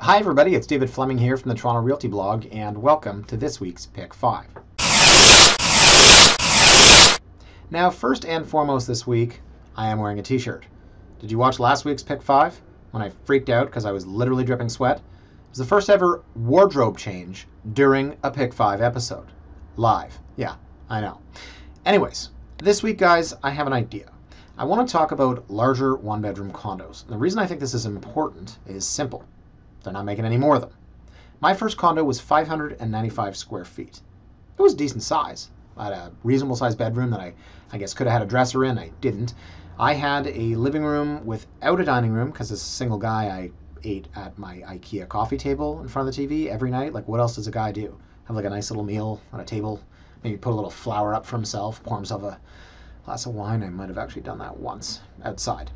Hi everybody, it's David Fleming here from the Toronto Realty blog, and welcome to this week's Pick 5. Now, first and foremost this week, I am wearing a t-shirt. Did you watch last week's Pick 5 when I freaked out because I was literally dripping sweat? It was the first ever wardrobe change during a Pick 5 episode. Live. Yeah, I know. Anyways, this week, guys, I have an idea. I want to talk about larger one-bedroom condos. And the reason I think this is important is simple. They're not making any more of them. My first condo was 595 square feet. It was a decent size. I had a reasonable sized bedroom that I guess could have had a dresser in. I didn't. I had a living room without a dining room because as a single guy, I ate at my IKEA coffee table in front of the TV every night. Like, what else does a guy do? Have like a nice little meal on a table, maybe put a little flour up for himself, pour himself a glass of wine. I might have actually done that once outside.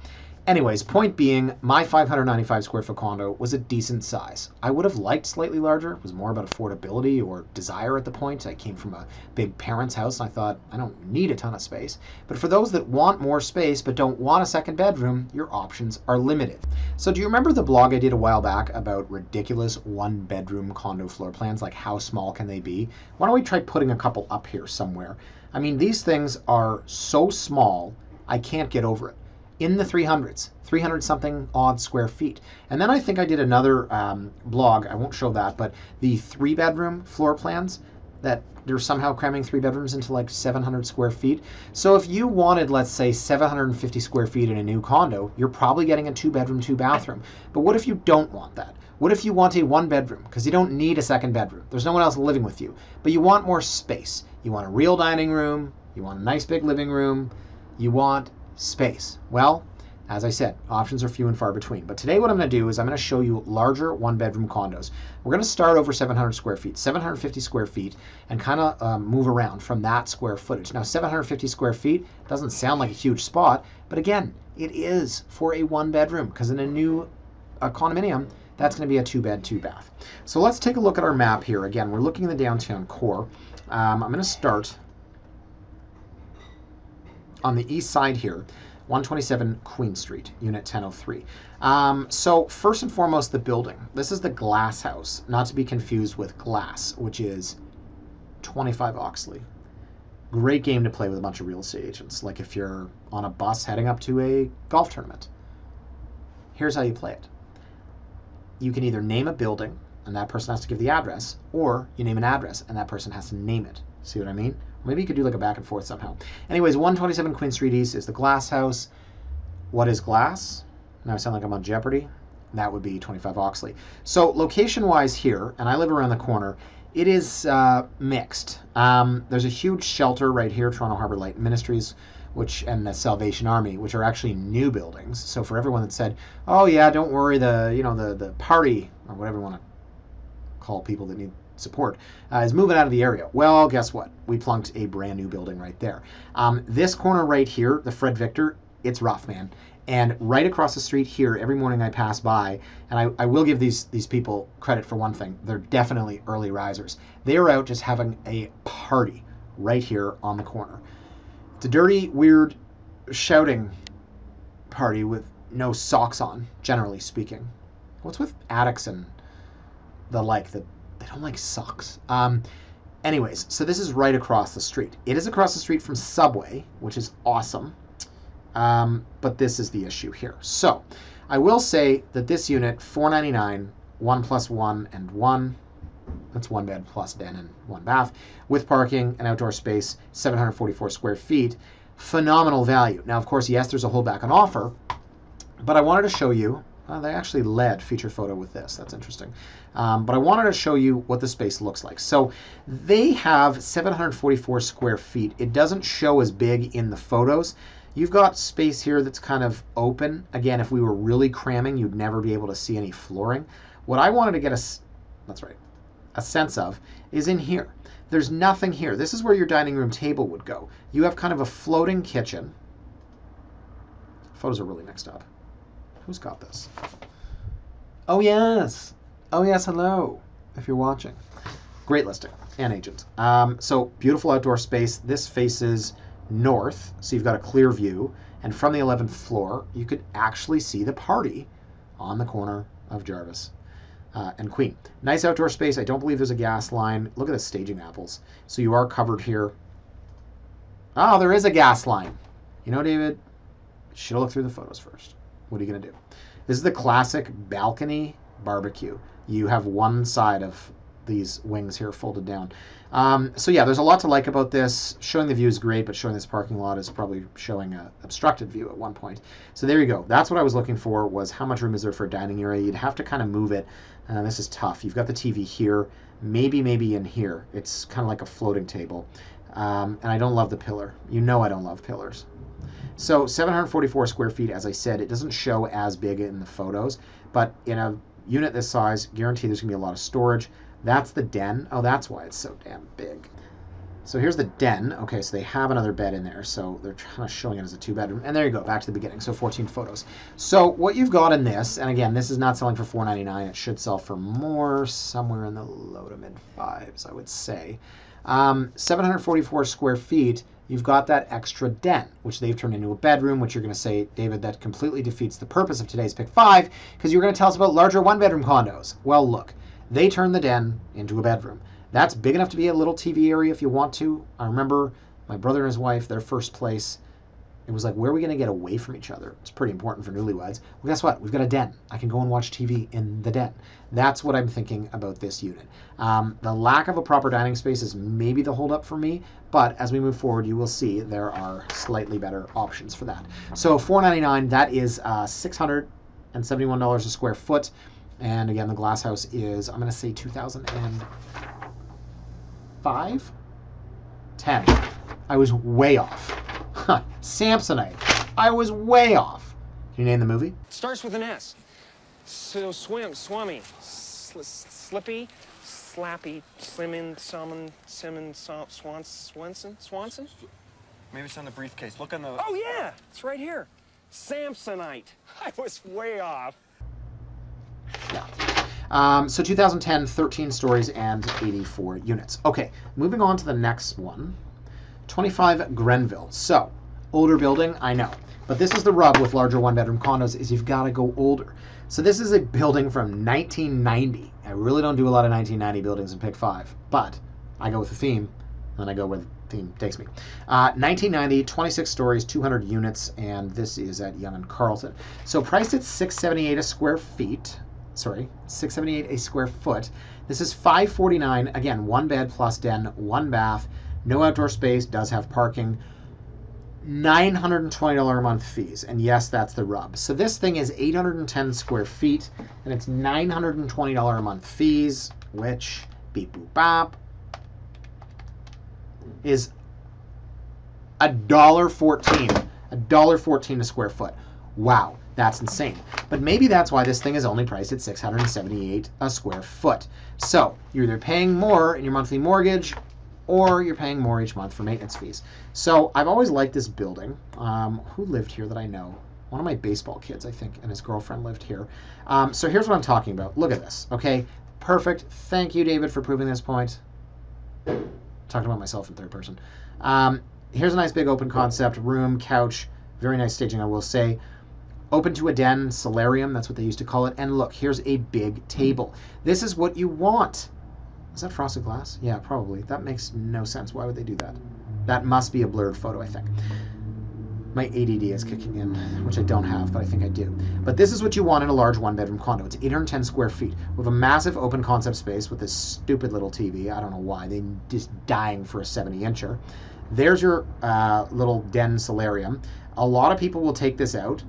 Anyways, point being, my 595 square foot condo was a decent size. I would have liked slightly larger. It was more about affordability or desire at the point. I came from a big parents' house and I thought, I don't need a ton of space. But for those that want more space but don't want a second bedroom, your options are limited. So do you remember the blog I did a while back about ridiculous one-bedroom condo floor plans? Like, how small can they be? Why don't we try putting a couple up here somewhere? I mean, these things are so small, I can't get over it. In the 300s, 300 something odd square feet. And then I think I did another blog, I won't show that, but the 3-bedroom floor plans that they're somehow cramming 3 bedrooms into like 700 square feet. So if you wanted, let's say, 750 square feet in a new condo, you're probably getting a 2-bedroom, 2-bathroom. But what if you don't want that? What if you want a 1-bedroom? Because you don't need a second bedroom. There's no one else living with you. But you want more space. You want a real dining room. You want a nice big living room. You want space. Well, as I said, options are few and far between. But today what I'm going to do is I'm going to show you larger 1-bedroom condos. We're going to start over 700 square feet, 750 square feet, and kind of move around from that square footage. Now, 750 square feet doesn't sound like a huge spot, but again, it is for a 1-bedroom because in a new condominium, that's going to be a 2-bed, 2-bath. So let's take a look at our map here. Again, we're looking in the downtown core. I'm going to start on the east side here, 127 Queen Street, Unit 1003. So first and foremost, the building. This is the Glass House, not to be confused with Glass, which is 25 Oxley. Great game to play with a bunch of real estate agents, like if you're on a bus heading up to a golf tournament. Here's how you play it. You can either name a building, and that person has to give the address, or you name an address, and that person has to name it. See what I mean? Maybe you could do like a back and forth somehow. Anyways, 127 Queen Street East is the Glass House. What is Glass? Now I sound like I'm on Jeopardy. That would be 25 Oxley. So location-wise here, and I live around the corner, it is mixed. There's a huge shelter right here, Toronto Harbour Light Ministries, and the Salvation Army, which are actually new buildings. So for everyone that said, oh yeah, don't worry, the party, or whatever you want to call people that need support, is moving out of the area. Well, guess what? We plunked a brand new building right there. This corner right here, the Fred Victor, it's rough, man. And right across the street here, every morning I pass by, and I will give these people credit for one thing. They're definitely early risers. They are out just having a party right here on the corner. It's a dirty, weird, shouting party with no socks on, generally speaking. What's with addicts and the like that they don't like socks? Anyways, so this is right across the street. It is across the street from Subway, which is awesome. But this is the issue here. So I will say that this unit, $499, 1 + 1 and 1. That's 1 bed plus den and 1 bath with parking and outdoor space, 744 square feet. Phenomenal value. Now, of course, yes, there's a holdback on offer, but I wanted to show you. They actually led feature photo with this. That's interesting. But I wanted to show you what the space looks like. So they have 744 square feet. It doesn't show as big in the photos. You've got space here that's kind of open. Again, if we were really cramming, you'd never be able to see any flooring. What I wanted to get a sense of is in here. There's nothing here. This is where your dining room table would go. You have kind of a floating kitchen. Photos are really mixed up. Who's got this? Oh, yes. Oh, yes, hello, if you're watching. Great listing and agent. So beautiful outdoor space. This faces north, so you've got a clear view. And from the 11th floor, you could actually see the party on the corner of Jarvis. and queen. Nice outdoor space. I don't believe there's a gas line. Look at the staging apples. So you are covered here. Oh, there is a gas line. You know, David, should have looked through the photos first. What are you going to do? This is the classic balcony barbecue. You have one side of these wings here folded down. So yeah, there's a lot to like about this. Showing the view is great, but showing this parking lot is probably showing an obstructed view at one point. So there you go. That's what I was looking for, was how much room is there for a dining area. You'd have to kind of move it. This is tough. You've got the TV here, maybe in here. It's kind of like a floating table. And I don't love the pillar. You know I don't love pillars. So 744 square feet, as I said, it doesn't show as big in the photos, but in a unit this size, guarantee there's going to be a lot of storage. That's the den. Oh, that's why it's so damn big. So here's the den. Okay, so they have another bed in there, so they're kind of showing it as a 2-bedroom. And there you go, back to the beginning. So 14 photos. So what you've got in this, and again, this is not selling for $499. It should sell for more, somewhere in the low to mid fives, I would say. 744 square feet. You've got that extra den, which they've turned into a bedroom, which you're going to say, David, that completely defeats the purpose of today's Pick 5, because you're going to tell us about larger one-bedroom condos. Well, look, they turned the den into a bedroom. That's big enough to be a little TV area if you want to. I remember my brother and his wife, their first place, it was like, where are we going to get away from each other? It's pretty important for newlyweds. Well, guess what? We've got a den. I can go and watch TV in the den. That's what I'm thinking about this unit. The lack of a proper dining space is maybe the holdup for me, but as we move forward, you will see there are slightly better options for that. So $499, that is $671 a square foot. And again, the glass house is, I'm going to say 2005? 10. I was way off. Samsonite. I was way off. Can you name the movie? It starts with an S. So swummy, slippy, slappy, slimmin, Swanson? Maybe it's on the briefcase. Look on the... Oh, yeah, it's right here. Samsonite. I was way off. Yeah. So 2010, 13 stories and 84 units. Okay, moving on to the next one. 25 Qrenville. So, older building, I know. But this is the rub with larger one-bedroom condos, is you've got to go older. So this is a building from 1990. I really don't do a lot of 1990 buildings in Pick 5, but I go with the theme, and I go where the theme takes me. 1990, 26 stories, 200 units, and this is at Yonge and Carlton. So priced at $678 a square feet. Sorry, $678 a square foot. This is $549. Again, one bed plus den, one bath. No outdoor space, does have parking. $920 a month fees. And yes, that's the rub. So this thing is 810 square feet, and it's $920 a month fees, which, beep boop bop, is $1.14. $1.14 a square foot. Wow, that's insane. But maybe that's why this thing is only priced at $678 a square foot. So you're either paying more in your monthly mortgage, or you're paying more each month for maintenance fees. So I've always liked this building. Who lived here that I know? One of my baseball kids, I think, and his girlfriend lived here. So here's what I'm talking about. Look at this, okay? Perfect. Thank you, David, for proving this point. Talking about myself in third person. Here's a nice big open concept room, couch, very nice staging, I will say. Open to a den, solarium, that's what they used to call it. And look, here's a big table. This is what you want. Is that frosted glass? Yeah, probably. That makes no sense. Why would they do that? That must be a blurred photo, I think. My ADD is kicking in, which I don't have, but I think I do. But this is what you want in a large one-bedroom condo. It's 810 square feet with a massive open concept space with this stupid little TV. I don't know why. They're just dying for a 70-incher. There's your little den solarium. A lot of people will take this out.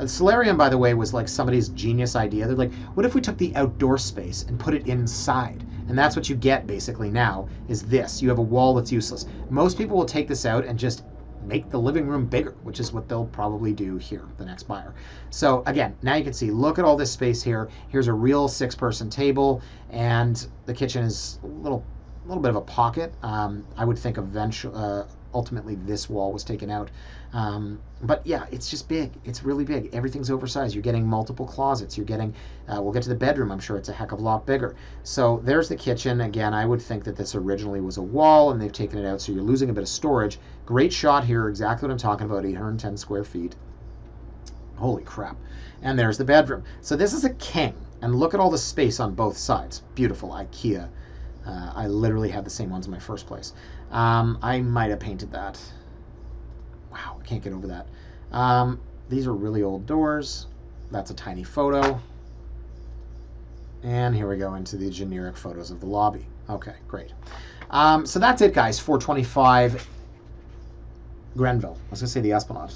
Solarium, by the way, was like somebody's genius idea. They're like, what if we took the outdoor space and put it inside? And that's what you get basically now, is this. You have a wall that's useless. Most people will take this out and just make the living room bigger, which is what they'll probably do here, the next buyer. So again, now you can see, look at all this space here. Here's a real 6-person table, and the kitchen is a little bit of a pocket. I would think eventually, ultimately this wall was taken out. But yeah, it's just big. It's really big. Everything's oversized. You're getting multiple closets. You're getting, we'll get to the bedroom. I'm sure it's a heck of a lot bigger. So there's the kitchen. Again, I would think that this originally was a wall and they've taken it out, so you're losing a bit of storage. Great shot here. Exactly what I'm talking about. 810 square feet. Holy crap. And there's the bedroom. So this is a king. And look at all the space on both sides. Beautiful IKEA. I literally had the same ones in my first place. I might have painted that. Wow, I can't get over that. These are really old doors. That's a tiny photo. And here we go into the generic photos of the lobby. Okay, great. So that's it, guys. 425 Qrenville. I was going to say the Esplanade.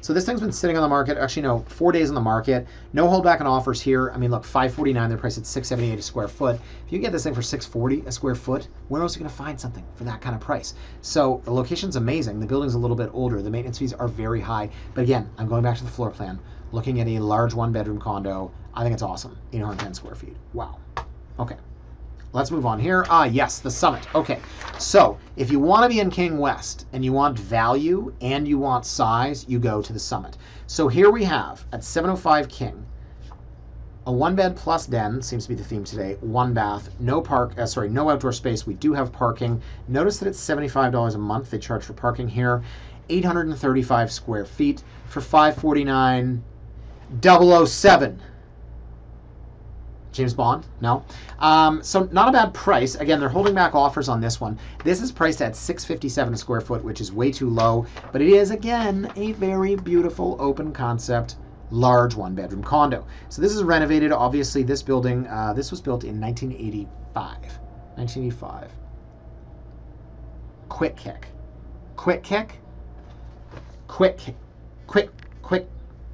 So this thing's been sitting on the market. Actually, no, 4 days on the market. No holdback on offers here. I mean, look, $549. They're priced at $678 a square foot. If you get this thing for $640 a square foot, where else are you going to find something for that kind of price? So the location's amazing. The building's a little bit older. The maintenance fees are very high. But again, I'm going back to the floor plan, looking at a large one-bedroom condo. I think it's awesome. 810 square feet. Wow. Okay. Let's move on here. Yes, the Summit. Okay, so if you want to be in King West and you want value and you want size, you go to the Summit. So here we have at 705 King, a one bed plus den, seems to be the theme today, one bath, no no outdoor space. We do have parking. Notice that it's $75 a month they charge for parking here. 835 square feet for $549. 007. James Bond? No. So not a bad price. Again, they're holding back offers on this one. This is priced at $657 a square foot, which is way too low. But it is, again, a very beautiful open concept, large one-bedroom condo. So this is renovated. Obviously, this building, this was built in 1985. 1985. Quick kick. Quick kick? Quick kick. Quick.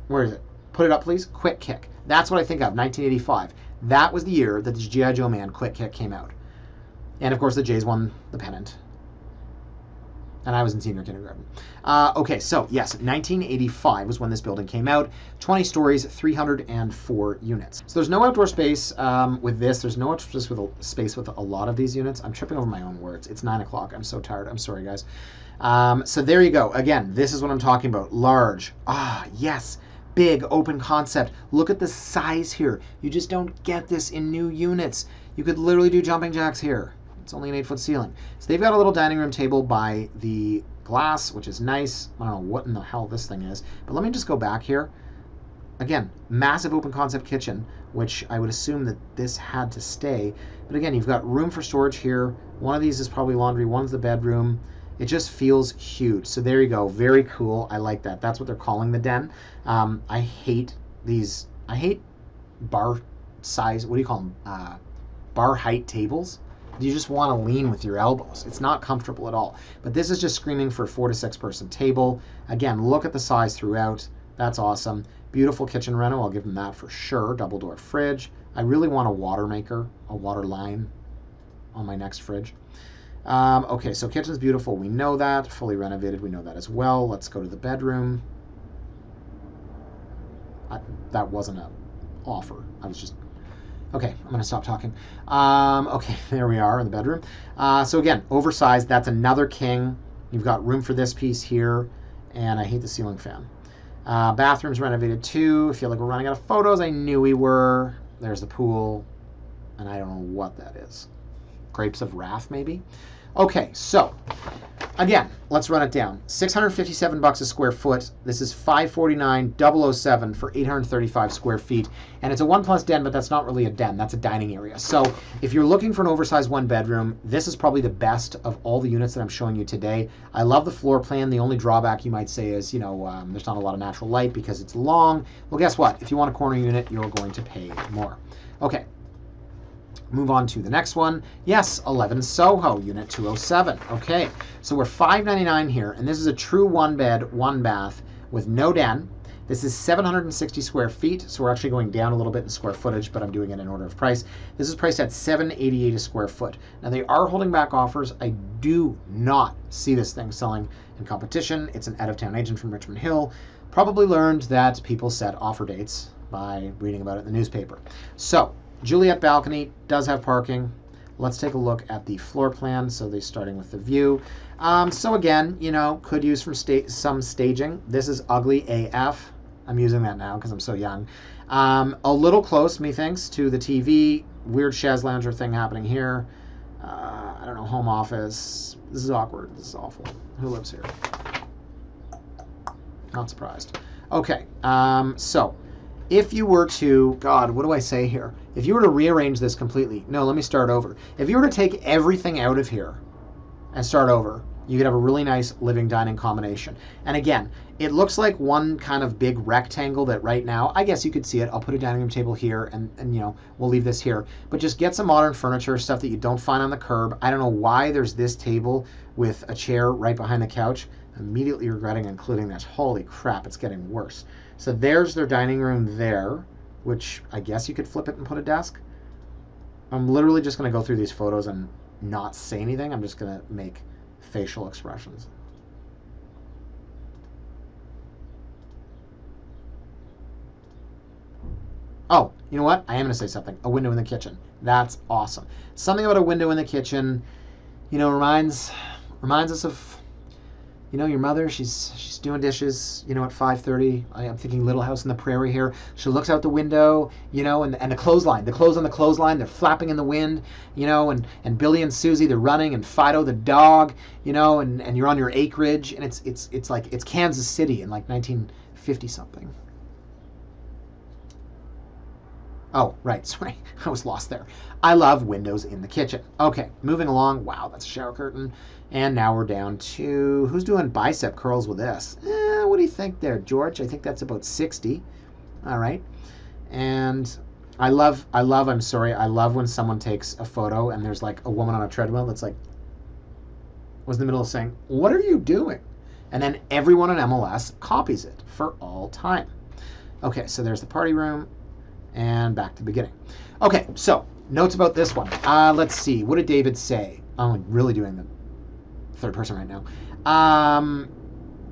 Where is it? Put it up, please. Quick kick. That's what I think of, 1985. That was the year that the G.I. Joe Man Quick Kick came out. And, of course, the Jays won the pennant. And I was in senior kindergarten. Okay, so, yes, 1985 was when this building came out. 20 stories, 304 units. So there's no outdoor space with this. There's no outdoor space with a lot of these units. I'm tripping over my own words. It's 9 o'clock. I'm so tired. I'm sorry, guys. So there you go. Again, this is what I'm talking about. Large. Yes. Big open concept. Look at the size here. You just don't get this in new units. You could literally do jumping jacks here. It's only an 8-foot ceiling. So they've got a little dining room table by the glass, which is nice. I don't know what in the hell this thing is, but let me just go back here. Again, massive open concept kitchen, which I would assume that this had to stay. But again, you've got room for storage here. One of these is probably laundry. One's the bedroom. It just feels huge. So there you go. Very cool. I like that. That's what they're calling the den. I hate these. I hate bar size. What do you call them? Bar height tables. You just want to lean with your elbows. It's not comfortable at all. But this is just screaming for a 4 to 6 person table. Again, look at the size throughout. That's awesome. Beautiful kitchen reno. I'll give them that for sure. Double door fridge. I really want a water maker, a water line on my next fridge. Okay, so kitchen's beautiful. We know that. Fully renovated. We know that as well. Let's go to the bedroom. That wasn't an offer. I was just... Okay, I'm going to stop talking. Okay, there we are in the bedroom. So again, oversized. That's another king. You've got room for this piece here. And I hate the ceiling fan. Bathroom's renovated too. I feel like we're running out of photos. I knew we were. There's the pool. And I don't know what that is. Grapes of Wrath, maybe? Okay, so, again, let's run it down. $657 a square foot. This is $549 007 for 835 square feet. And it's a 1+ den, but that's not really a den. That's a dining area. So if you're looking for an oversized one bedroom, this is probably the best of all the units that I'm showing you today. I love the floor plan. The only drawback you might say is, there's not a lot of natural light because it's long. Well, guess what? If you want a corner unit, you're going to pay more. Okay. Move on to the next one. Yes, 11 Soho, unit 207. Okay, so we're $599 here, and this is a true one bed, one bath with no den. This is 760 square feet, so we're actually going down a little bit in square footage, but I'm doing it in order of price. This is priced at $788 a square foot. Now, they are holding back offers. I do not see this thing selling in competition. It's an out-of-town agent from Richmond Hill. Probably learned that people set offer dates by reading about it in the newspaper. So, Juliet balcony does have parking. Let's take a look at the floor plan. So they're starting with the view. So again, could use some staging. This is ugly AF. I'm using that now because I'm so young. A little close, methinks, to the TV. Weird chaise lounger thing happening here. I don't know, home office. This is awkward. This is awful. Who lives here? Not surprised. Okay, so If you were to, God, what do I say here? If you were to rearrange this completely, no, let me start over. If you were to take everything out of here and start over, you could have a really nice living dining combination. And again, it looks like one kind of big rectangle that right now, I guess you could see it. I'll put a dining room table here and you know, we'll leave this here. But just get some modern furniture, stuff that you don't find on the curb. I don't know why there's this table with a chair right behind the couch. Immediately regretting including this. Holy crap, it's getting worse. So there's their dining room there, which I guess you could flip it and put a desk. I'm literally just going to go through these photos and not say anything. I'm just going to make facial expressions. Oh, you know what? I am going to say something. A window in the kitchen. That's awesome. Something about a window in the kitchen, you know, reminds us of, you know, your mother. She's doing dishes, you know, at 5:30. I'm thinking Little House on the Prairie here. She looks out the window, you know, and the clothesline, the clothes on the clothesline, they're flapping in the wind, you know, and Billy and Susie, they're running, and Fido the dog, you know, and you're on your acreage, and it's like it's Kansas City in like 1950 something. Oh, right, sorry, I was lost there. I love windows in the kitchen. Okay, moving along. Wow, that's a shower curtain. And now we're down to, who's doing bicep curls with this? What do you think there, George? I think that's about 60. All right. And I love when someone takes a photo and there's like a woman on a treadmill that's like, was in the middle of saying, what are you doing? And then everyone in MLS copies it for all time. Okay, so there's the party room. And back to the beginning. Okay, so notes about this one. Let's see. What did David say? Oh, I'm really doing the third person right now.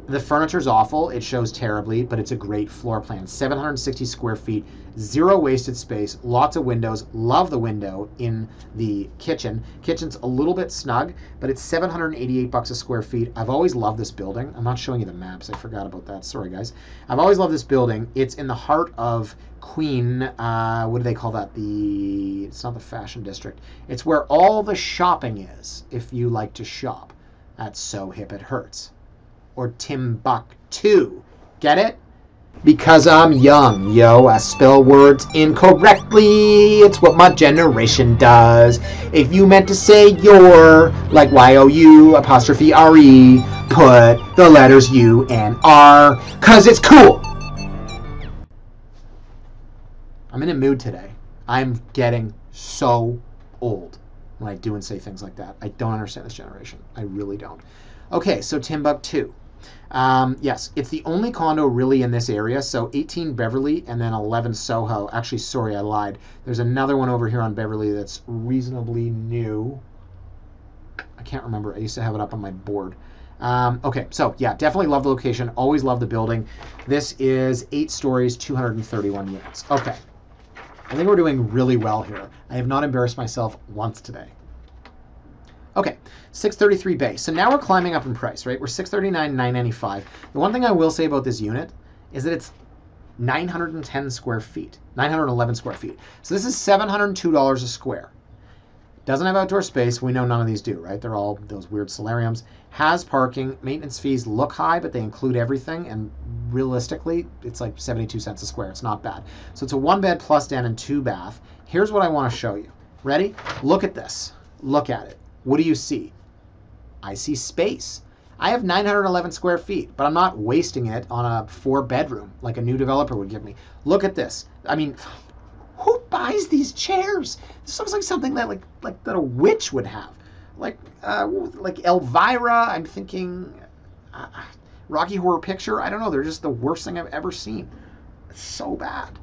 The furniture's awful. It shows terribly, but it's a great floor plan. 760 square feet, zero wasted space, lots of windows. Love the window in the kitchen. Kitchen's a little bit snug, but it's $788 a square feet. I've always loved this building. I'm not showing you the maps. I forgot about that. Sorry, guys. I've always loved this building. It's in the heart of Queen. What do they call that? It's not the fashion district. It's where all the shopping is, if you like to shop. That's So Hip It Hurts. Or Timbuktu. Get it? Because I'm young, yo, I spell words incorrectly. It's what my generation does. If you meant to say your, like Y-O-U apostrophe R-E, put the letters U and R, cause it's cool. I'm in a mood today. I'm getting so old when I do and say things like that. I don't understand this generation. I really don't. Okay, so Timbuktu. Yes, it's the only condo really in this area. So 18 Beverly and then 11 Soho. Actually, sorry, I lied. There's another one over here on Beverly that's reasonably new. I can't remember. I used to have it up on my board. Okay, so yeah, definitely love the location. Always love the building. This is 8 stories, 231 units. Okay. I think we're doing really well here. I have not embarrassed myself once today. Okay, 633 base. So now we're climbing up in price, right? We're 639, 995. The one thing I will say about this unit is that it's 910 square feet, 911 square feet. So this is $702 a square. Doesn't have outdoor space. We know none of these do, right? They're all those weird solariums. Has parking. Maintenance fees look high, but they include everything. And realistically, it's like 72 cents a square. It's not bad. So it's a 1-bed plus den and 2-bath. Here's what I want to show you. Ready? Look at this. Look at it. What do you see? I see space. I have 911 square feet, but I'm not wasting it on a 4-bedroom like a new developer would give me. Look at this. I mean, who buys these chairs? This looks like something that like that a witch would have. Like Elvira. I'm thinking Rocky Horror Picture. I don't know. They're just the worst thing I've ever seen. It's so bad.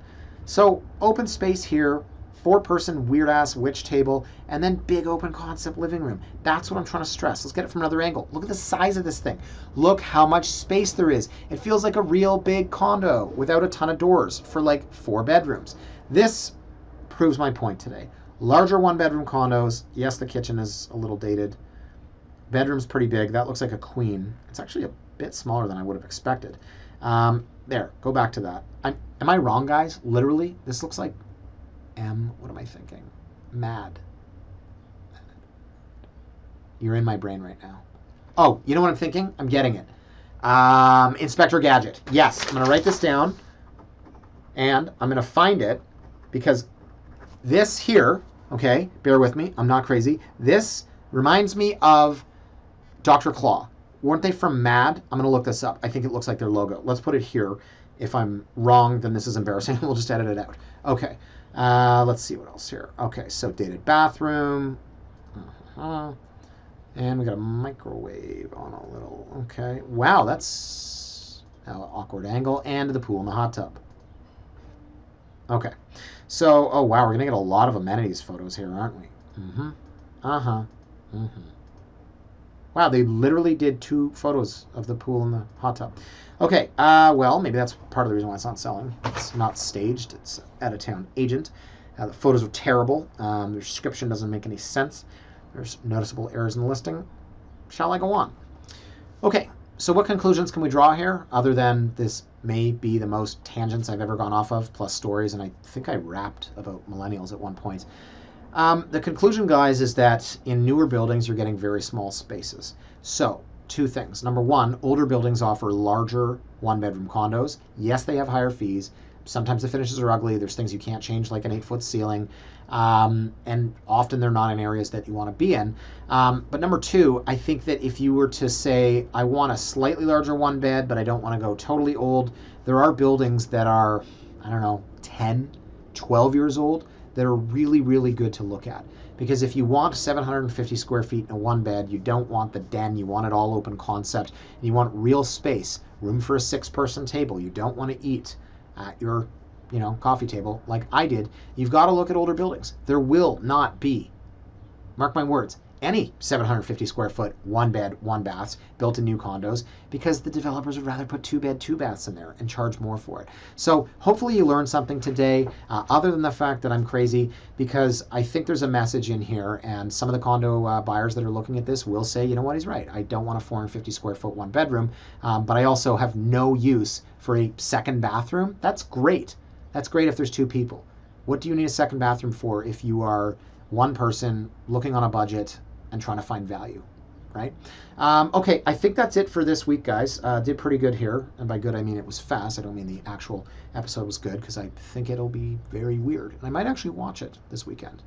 So open space here. 4-person weird-ass witch table, and then big open concept living room. That's what I'm trying to stress. Let's get it from another angle. Look at the size of this thing. Look how much space there is. It feels like a real big condo without a ton of doors for like 4 bedrooms. This proves my point today. Larger 1-bedroom condos. Yes, the kitchen is a little dated. Bedroom's pretty big. That looks like a queen. It's actually a bit smaller than I would have expected. There, go back to that. Am I wrong, guys? Literally, this looks like what am I thinking? Mad. You're in my brain right now. Oh, you know what I'm thinking? I'm getting it. Inspector Gadget. Yes, I'm going to write this down. And I'm going to find it because this here, okay, bear with me, I'm not crazy. This reminds me of Dr. Claw. Weren't they from Mad? I'm going to look this up. I think it looks like their logo. Let's put it here. If I'm wrong, then this is embarrassing. We'll just edit it out. Okay. Let's see what else here. Okay, so dated bathroom. And we got a microwave on a little. Okay. Wow, that's an awkward angle. And the pool and the hot tub. Okay. So, oh wow, we're going to get a lot of amenities photos here, aren't we? Mm-hmm. Uh-huh. Mm-hmm. Wow, they literally did 2 photos of the pool and the hot tub. Okay, well, maybe that's part of the reason why it's not selling. It's not staged. It's out-of-town agent. The photos are terrible. The description doesn't make any sense. There's noticeable errors in the listing. Shall I go on? Okay, so what conclusions can we draw here, other than this may be the most tangents I've ever gone off of, plus stories, and I think I rapped about millennials at one point. The conclusion, guys, is that in newer buildings, you're getting very small spaces. So, 2 things. Number 1, older buildings offer larger one-bedroom condos. Yes, they have higher fees. Sometimes the finishes are ugly. There's things you can't change, like an 8-foot ceiling. And often they're not in areas that you want to be in. But number 2, I think that if you were to say, I want a slightly larger one bed, but I don't want to go totally old, there are buildings that are, I don't know, 10, 12 years old that are really, really good to look at. Because if you want 750 square feet in a one bed, you don't want the den, you want it all open concept, and you want real space, room for a 6-person table. You don't want to eat at your, coffee table like I did. You've got to look at older buildings. There will not be, mark my words, any 750 square foot, one bed, one baths built in new condos, because the developers would rather put 2-bed, 2 baths in there and charge more for it. So hopefully you learned something today, other than the fact that I'm crazy, because I think there's a message in here, and some of the condo buyers that are looking at this will say, you know what, he's right. I don't want a 450 square foot one bedroom, but I also have no use for a second bathroom. That's great. That's great if there's 2 people. What do you need a second bathroom for if you are one person looking on a budget and trying to find value, right? Okay, I think that's it for this week, guys. Did pretty good here, and by good I mean it was fast. I don't mean the actual episode was good, because I think it'll be very weird, and I might actually watch it this weekend.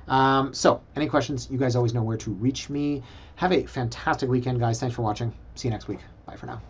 So, any questions? You guys always know where to reach me. Have a fantastic weekend, guys. Thanks for watching. See you next week. Bye for now.